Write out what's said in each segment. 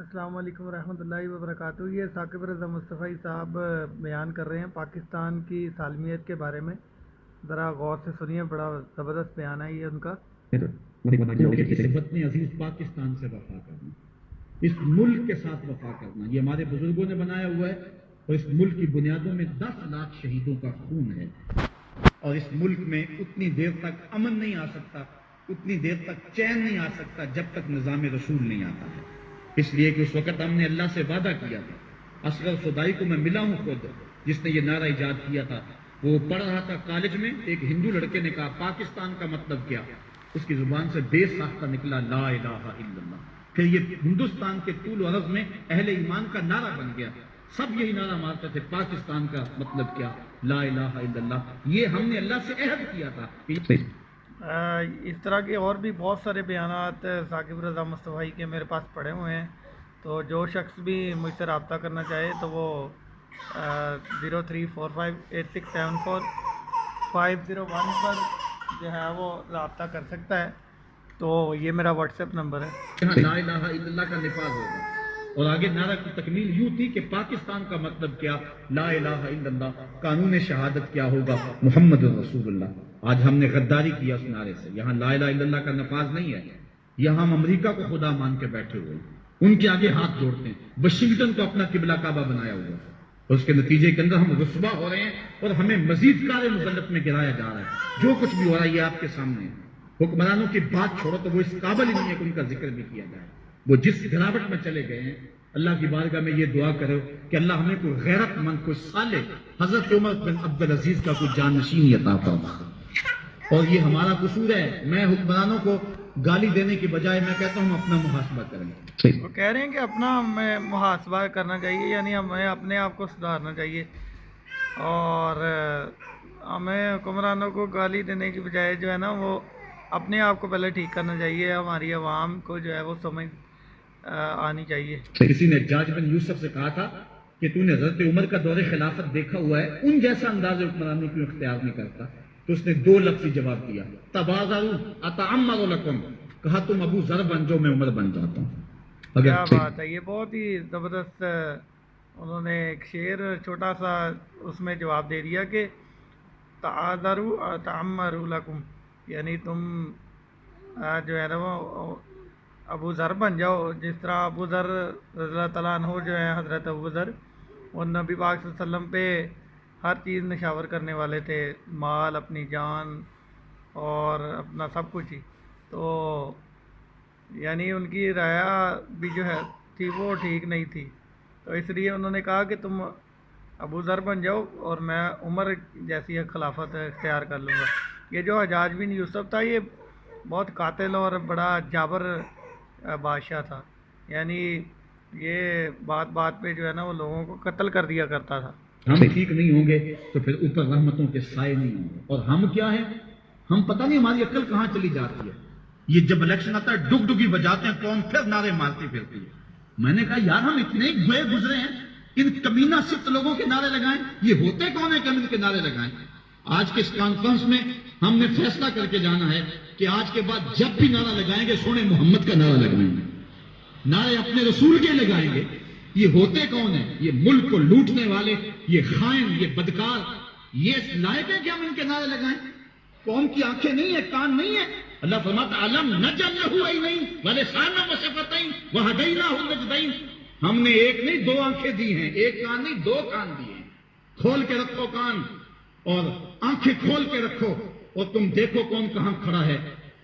السلام علیکم ورحمۃ اللہ وبرکاتہ۔ یہ ثاقب رضا مصطفی صاحب بیان کر رہے ہیں پاکستان کی سالمیت کے بارے میں، ذرا غور سے سنیے، بڑا زبردست بیان ہے یہ ان کا۔ اس وطن عزیز پاکستان سے وفا کرنا، اس ملک کے ساتھ وفا کرنا، یہ ہمارے بزرگوں نے بنایا ہوا ہے، اور اس ملک کی بنیادوں میں 10 لاکھ شہیدوں کا خون ہے، اور اس ملک میں اتنی دیر تک امن نہیں آ سکتا، اتنی دیر تک چین نہیں آ سکتا جب تک نظام رسول نہیں آتا ہے۔ اس لیے کہ اس وقت ہم نے اللہ سے وعدہ کیا تھا۔ اصغر صدائی کو میں ملا ہوں خود، جس نے یہ نعرہ ایجاد کیا تھا۔ وہ پڑھ رہا تھا کالج میں، ایک ہندو لڑکے نے کہا پاکستان کا مطلب کیا؟ اس کی زبان سے بے ساختہ نکلا لا الہ الا اللہ۔ پھر یہ ہندوستان کے طول و عرض میں اہل ایمان کا نعرہ بن گیا، سب یہی نعرہ مارتے تھے پاکستان کا مطلب کیا؟ لا الہ الا اللہ۔ یہ ہم نے اللہ سے عہد کیا تھا۔ اس طرح کے اور بھی بہت سارے بیانات ثاقب رضا مصطفی کے میرے پاس پڑے ہوئے ہیں، تو جو شخص بھی مجھ سے رابطہ کرنا چاہے تو وہ 0345867450 پر جو ہے وہ رابطہ کر سکتا ہے۔ تو یہ میرا واٹس ایپ نمبر ہے۔ یہاں لا الہ الا اللہ کا نفاذ ہوگا، اور آگے نعرہ کی تکمیل یوں تھی کہ پاکستان کا مطلب کیا؟ لا الہ الا اللہ۔ قانون شہادت کیا ہوگا؟ محمد رسول اللہ۔ آج ہم نے غداری کیا اس نعرے سے۔ یہاں لا الہ الا اللہ کا نفاذ نہیں ہے، یہاں ہم امریکہ کو خدا مان کے بیٹھے ہوئے ہیں، ان کے آگے ہاتھ جوڑتے ہیں، واشنگٹن کو اپنا قبلہ کعبہ بنایا ہوا ہے، اور اس کے نتیجے کے اندر ہم رسوا ہو رہے ہیں، اور ہمیں مزید کار مذلت میں گرایا جا رہا ہے۔ جو کچھ بھی ہو رہا ہے یہ آپ کے سامنے ہے۔ حکمرانوں کی بات چھوڑو تو وہ اس قابل ہی نہیں ہے کہ ان کا ذکر بھی کیا جائے۔ وہ جس گراوٹ میں چلے گئے ہیں، اللہ کی بارگاہ میں یہ دعا کرو کہ اللہ ہمیں کوئی غیرت مند، کوئی صالح حضرت عمر بن عبدالعزیز کا کوئی جانشین عطا فرما۔ اور یہ ہمارا قصور ہے۔ میں حکمرانوں کو گالی دینے کی بجائے میں کہتا ہوں ہم اپنا محاسبہ کریں۔ وہ کہہ رہے ہیں کہ اپنا ہمیں محاسبہ کرنا چاہیے، یعنی ہمیں اپنے آپ کو سدھارنا چاہیے، اور ہمیں حکمرانوں کو گالی دینے کی بجائے جو ہے نا وہ اپنے آپ کو پہلے ٹھیک کرنا چاہیے۔ ہماری عوام کو جو ہے وہ سمجھ آنی چاہیے۔ کسی نے حجاج بن یوسف سے کہا تھا کہ تو نے حضرت عمر کا دور خلافت دیکھا ہوا ہے، ان جیسا انداز حکمرانی کیوں اختیار نہیں کرتا؟ تو اس نے 2 لفظی جواب دیا، تبازروا اتعمر لکم، کہا تم ابو ذر بن جاؤ میں عمر بن جاتا ہوں۔ کیا بات ہے، یہ بہت ہی زبردست انہوں نے ایک شعر چھوٹا سا اس میں جواب دے دیا کہ تعاذروا اتعمر لکم، یعنی تم جو ہے نا وہ ابو ذر بن جاؤ، جس طرح ابو ذر رضی اللہ تعالیٰ عنہ جو ہے، حضرت ابو ذر، وہ نبی پاک صلی اللہ علیہ وسلم پہ ہر چیز نشاور کرنے والے تھے، مال، اپنی جان اور اپنا سب کچھ ہی، تو یعنی ان کی رایا بھی جو ہے تھی وہ ٹھیک نہیں تھی، تو اس لیے انہوں نے کہا کہ تم ابو ذر بن جاؤ اور میں عمر جیسی خلافت اختیار کر لوں گا۔ یہ جو حجاج بن یوسف تھا یہ بہت قاتل اور بڑا جابر بادشاہ تھا، یعنی یہ بات بات پہ جو ہے نا وہ لوگوں کو قتل کر دیا کرتا تھا۔ ہم ٹھیک نہیں ہوں گے تو پھر اوپر رحمتوں کے سائے نہیں ہوں گے، اور ہم کیا ہیں؟ ہم پتہ نہیں ہماری عقل کہاں چلی جاتی ہے۔ یہ جب الیکشن آتا ہے ڈگ ڈگی بجاتے ہیں، قوم پھر نعرے مارتی پھرتی ہے۔ میں نے کہا یار ہم اتنے گئے گزرے ہیں، ان کمینہ صفت لوگوں کے نعرے لگائیں، یہ ہوتے کون ہیں کہ ہم ان کے نعرے لگائیں؟ آج کے اس کانفرنس میں ہم نے فیصلہ کر کے جانا ہے کہ آج کے بعد جب بھی نعرہ لگائیں گے سونے محمد کا نعرہ لگائیں گے، نعرے اپنے رسول کے لگائیں گے۔ یہ ہوتے کون ہیں؟ یہ ملک کو لوٹنے والے، یہ خائن، یہ بدکار، یہ لائق ہے کہ ہم ان کے نعرے لگائیں؟ قوم کی آنکھیں نہیں ہیں، کان نہیں ہیں؟ اللہ فرماتا علم نجعل لہ عینین ولسانا وشفتین وہدیناہ النجدین۔ ہم نے ایک نہیں 2 آنکھیں دی ہیں، ایک کان نہیں 2 کان دیے ہیں۔ کھول کے رکھو کان اور آنکھیں کھول کے رکھو، اور تم دیکھو کون کہاں کھڑا ہے۔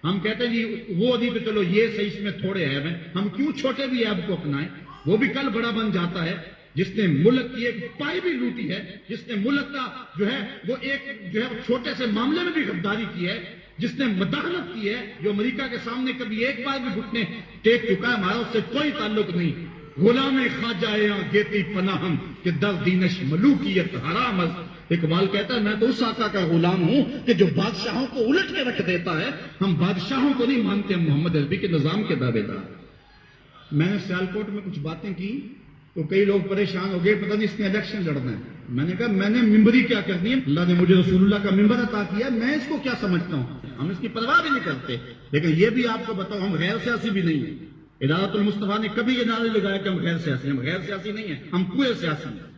ہم کہتے ہیں جی وہ نہیں تو چلو یہ صحیح، اس میں تھوڑے عیب ہیں، ہم کیوں چھوٹے بھی عیب کو اپنائیں؟ وہ بھی کل بڑا بن جاتا ہے، جس نے ملک کی ایک پائی بھی لوٹی ہے، جس نے ملک کا جو ہے وہ ایک جو ہے چھوٹے سے معاملے میں بھی غداری کی ہے، جس نے مداخلت کی ہے، جو امریکہ کے سامنے کبھی ایک بار بھی گھٹنے ٹیک چکا ہے، ہمارا اس سے کوئی تعلق نہیں۔ غلام خواجہ گیتی پناہم کہ در دینش ملوکیت حرام از۔ اقبال کہتا ہے میں تو اس آقا کا غلام ہوں کہ جو بادشاہوں کو الٹ کے رکھ دیتا ہے۔ ہم بادشاہوں کو نہیں مانتے، ہم محمد عربی کے نظام کے دعوے دار۔ میں نے سیالکوٹ میں کچھ باتیں کی تو کئی لوگ پریشان ہو گئے، پتہ نہیں اس نے الیکشن لڑنا ہے۔ میں نے کہا میں نے ممبری کیا کرنی ہے؟ اللہ نے مجھے رسول اللہ کا ممبر عطا کیا، میں اس کو کیا سمجھتا ہوں؟ ہم اس کی پرواہ بھی نہیں کرتے۔ لیکن یہ بھی آپ کو بتاؤ ہم غیر سیاسی بھی نہیں ہیں، ادارت المصطفیٰ نے کبھی یہ نعرہ لگایا کہ ہم غیر سیاسی ہیں؟ ہم غیر سیاسی نہیں ہیں، ہم پورے سیاسی ہیں۔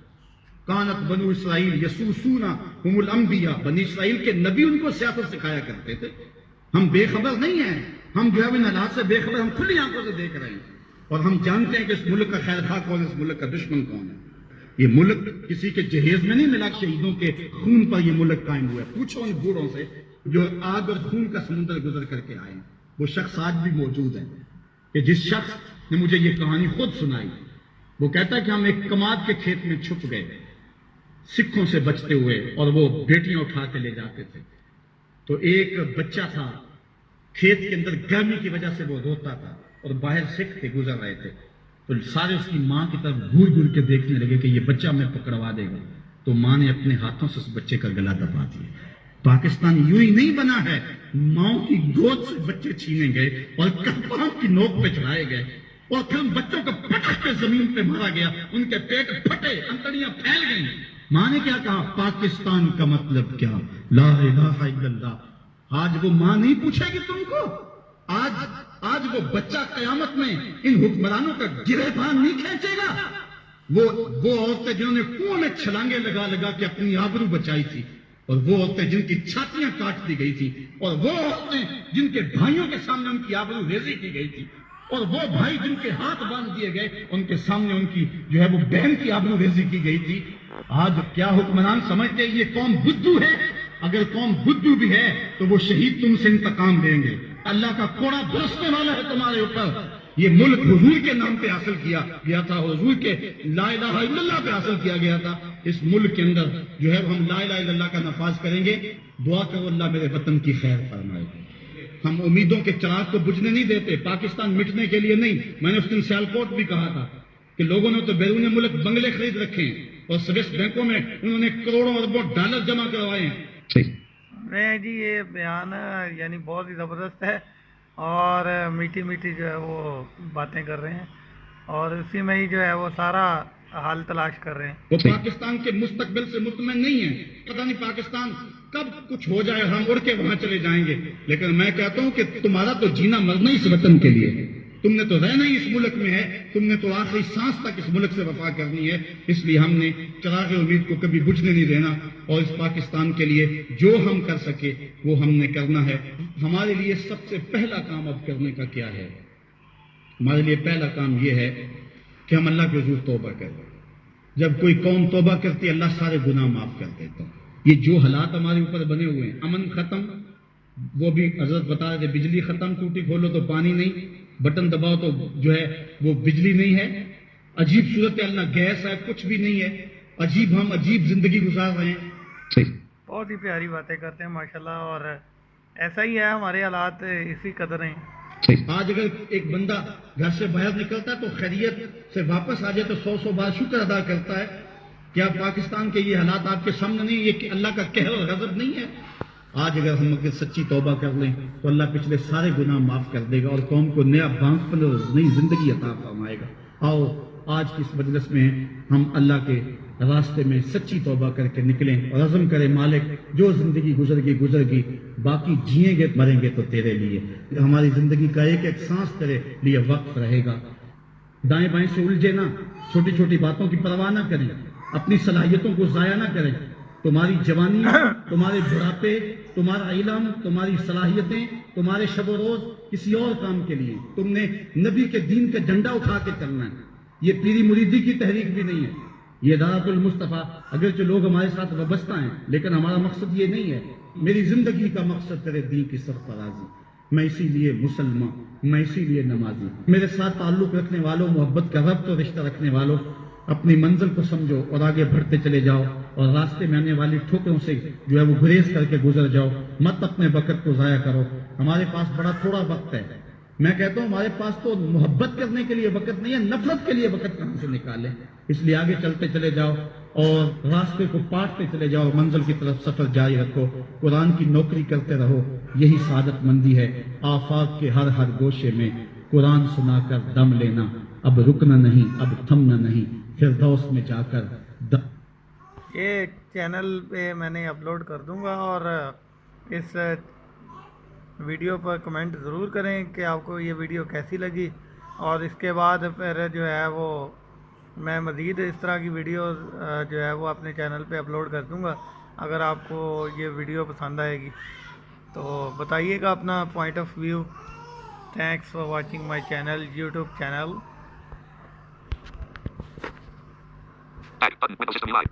کانت بنو اسرائیل یسوسون ہم الانبیاء، بنی اسرائیل کے نبی ان کو سیاست سکھایا کرتے تھے۔ ہم بے خبر نہیں ہیں، ہم جو ہے ان حالات سے بے خبر، ہم کھلی آنکھوں سے دیکھ رہے ہیں، اور ہم جانتے ہیں کہ اس ملک کا خیر خواہ کون ہے، اس ملک کا دشمن کون ہے۔ یہ ملک کسی کے جہیز میں نہیں ملا، شہیدوں کے خون پر یہ ملک قائم ہوا ہے۔ پوچھو ان بوڑھوں سے جو آگ اور خون کا سمندر گزر کر کے آئے ہیں، وہ شخص آج بھی موجود ہے کہ جس شخص نے مجھے یہ کہانی خود سنائی، وہ کہتا ہے کہ ہم ایک کماد کے کھیت میں چھپ گئے سکھوں سے بچتے ہوئے، اور وہ بیٹیاں اٹھا کے لے جاتے تھے، تو ایک بچہ تھا کھیت کے اندر، گرمی کی وجہ سے وہ روتا تھا، اور باہر سکھ تھے گزر رہے تھے، تو سارے اس کی ماں کی طرف گھور گھور کے دیکھنے لگے کہ یہ بچہ ہمیں پکڑوا دے گا، تو ماں نے اپنے ہاتھوں سے اس بچے کا گلا دبا دیا۔ پاکستان یوں ہی نہیں بنا ہے، ماؤں کی گود سے بچے چھینے گئے اور کپڑوں کی نوک پہ چڑھائے گئے، اور پھر ان بچوں کو پٹک کے زمین پہ مارا گیا، ان کے پیٹ پھٹے، انتڑیاں پھیل گئیں۔ ماں نے کیا کہا؟ پاکستان کا مطلب کیا؟ لا الہ الا اللہ۔ آج وہ ماں نہیں پوچھے گی تم کو، آج وہ بچہ قیامت میں ان حکمرانوں کا گریبان نہیں کھینچے گا۔ وہ عورتیں جنہوں نے کنویں میں چھلانگے لگا لگا کے اپنی آبرو بچائی تھی، اور وہ عورتیں جن کی چھاتیاں کاٹ دی گئی تھی، اور وہ عورتیں جن کے بھائیوں کے سامنے ان کی آبرو ریزی کی گئی تھی، اور وہ بھائی جن کے ہاتھ باندھ دیے گئے، ان کے سامنے ان کی جو ہے وہ بہن کی آبرو ریزی کی گئی تھی۔ آج کیا حکمران سمجھتے یہ قوم بدھو ہے؟ اگر قوم بدھو بھی ہے تو وہ شہید تم سے انتقام لیں گے۔ اللہ کا کوڑا برسنے والا ہے تمہارے اوپر۔ یہ ملک حضور کے نام پہ حاصل کیا گیا تھا، حضور کے لا الہ الا اللہ پہ حاصل کیا گیا تھا۔ اس ملک کے اندر جو ہے ہم لا الہ الا اللہ کا نفاذ کریں گے۔ دعا کرو اللہ میرے وطن کی خیر فرمائے۔ ہم امیدوں کے چراغ کو بجھنے نہیں دیتے، پاکستان مٹنے کے لیے نہیں۔ میں نے اس دن سیالکوٹ بھی کہا تھا کہ لوگوں نے تو بیرون ملک بنگلے خرید رکھے ہیں، اور سویس بینکوں میں انہوں نے کروڑوں اربوں ڈالر جمع کروائے ہیں۔ نہیں جی، یہ بیان یعنی بہت ہی زبردست ہے، اور میٹھی میٹھی جو ہے وہ باتیں کر رہے ہیں، اور اسی میں ہی جو ہے وہ سارا حل تلاش کر رہے ہیں۔ وہ پاکستان کے مستقبل سے مطمئن نہیں ہے، پتہ نہیں پاکستان کب کچھ ہو جائے، ہم اڑ کے وہاں چلے جائیں گے، لیکن میں کہتا ہوں کہ تمہارا تو جینا مرنا اس وطن کے لیے ہے، تم نے تو رہنا ہی اس ملک میں ہے، تم نے تو آخری سانس تک اس ملک سے وفا کرنی ہے۔ اس لیے ہم نے چراغ امید کو کبھی بجھنے نہیں دینا، اور اس پاکستان کے لیے جو ہم کر سکے وہ ہم نے کرنا ہے۔ ہمارے لیے سب سے پہلا کام اب کرنے کا کیا ہے؟ ہمارے لیے پہلا کام یہ ہے کہ ہم اللہ کے حضور توبہ کریں۔ جب کوئی قوم توبہ کرتی ہے، اللہ سارے گناہ معاف کر دیتا ہے۔ یہ جو حالات ہمارے اوپر بنے ہوئے ہیں، امن ختم، وہ بھی حضرت بتا رہے تھے، بجلی ختم، ٹوٹی کھولو تو پانی نہیں، بٹن دباؤ تو جو ہے وہ بجلی نہیں ہے، عجیب صورت اللہ، گیس ہے، کچھ بھی نہیں ہے، ہم عجیب زندگی گزار رہے ہیں۔ بہت ہی پیاری باتیں کرتے ہیں ماشاءاللہ، اور ایسا ہی ہے، ہمارے حالات اسی قدر ہیں۔ آج اگر ایک بندہ گھر سے باہر نکلتا ہے تو خیریت سے واپس آ جائے تو 100 بار شکر ادا کرتا ہے۔ کیا پاکستان کے یہ حالات آپ کے سامنے نہیں؟ یہ کہ اللہ کا قہر اور غضب نہیں ہے؟ آج اگر ہم سچی توبہ کر لیں تو اللہ پچھلے سارے گناہ معاف کر دے گا، اور قوم کو نیا بانک پن اور نئی زندگی عطا فرمائے گا۔ آؤ آج کی اس مجلس میں ہم اللہ کے راستے میں سچی توبہ کر کے نکلیں، اور عزم کریں مالک جو زندگی گزر گی، باقی جئیں گے مریں گے تو تیرے لیے۔ ہماری زندگی کا ایک ایک سانس تیرے لیے وقف رہے گا۔ دائیں بائیں سے الجھے نہ، چھوٹی چھوٹی باتوں کی پرواہ نہ کریں، اپنی صلاحیتوں کو ضائع نہ کریں۔ تمہاری جوانی، تمہارے بڑھاپے، تمہارا علم، تمہاری صلاحیتیں، تمہارے شب و روز کسی اور کام کے لیے۔ تم نے نبی کے دین کا جھنڈا اٹھا کے چلنا ہے۔ یہ پیری مریدی کی تحریک بھی نہیں ہے، یہ ادارت المصطفیٰ، اگرچہ لوگ ہمارے ساتھ وابستہ ہیں لیکن ہمارا مقصد یہ نہیں ہے۔ میری زندگی کا مقصد تیرے دین کی سرفرازی، میں اسی لیے مسلمان، میں اسی لیے نمازی۔ میرے ساتھ تعلق رکھنے والوں، محبت کا ربط و رشتہ رکھنے والوں، اپنی منزل کو سمجھو اور آگے بڑھتے چلے جاؤ، اور راستے میں آنے والی ٹھوکروں سے جو ہے وہ گریز کر کے گزر جاؤ، مت اپنے وقت کو ضائع کرو۔ ہمارے پاس بڑا تھوڑا وقت ہے، میں کہتا ہوں ہمارے پاس تو محبت کرنے کے لیے وقت نہیں ہے، نفرت کے لیے وقت کہاں سے نکالیں؟ اس لیے آگے چلتے چلے جاؤ اور راستے کو پاٹتے چلے جاؤ، منزل کی طرف سفر جاری رکھو، قرآن کی نوکری کرتے رہو، یہی سعادت مندی ہے۔ آفاق کے ہر گوشے میں قرآن سنا کر دم لینا، اب رکنا نہیں، اب تھمنا نہیں، فردوس میں جا کر یہ چینل پہ میں نے اپلوڈ کر دوں گا، اور اس ویڈیو پر کمنٹ ضرور کریں کہ آپ کو یہ ویڈیو کیسی لگی، اور اس کے بعد پھر جو ہے وہ میں مزید اس طرح کی ویڈیوز جو ہے وہ اپنے چینل پہ اپلوڈ کر دوں گا. اگر آپ کو یہ ویڈیو پسند آئے گی تو بتائیے گا اپنا point of view. Thanks for watching my channel, YouTube channel. Back button. Windows System UI.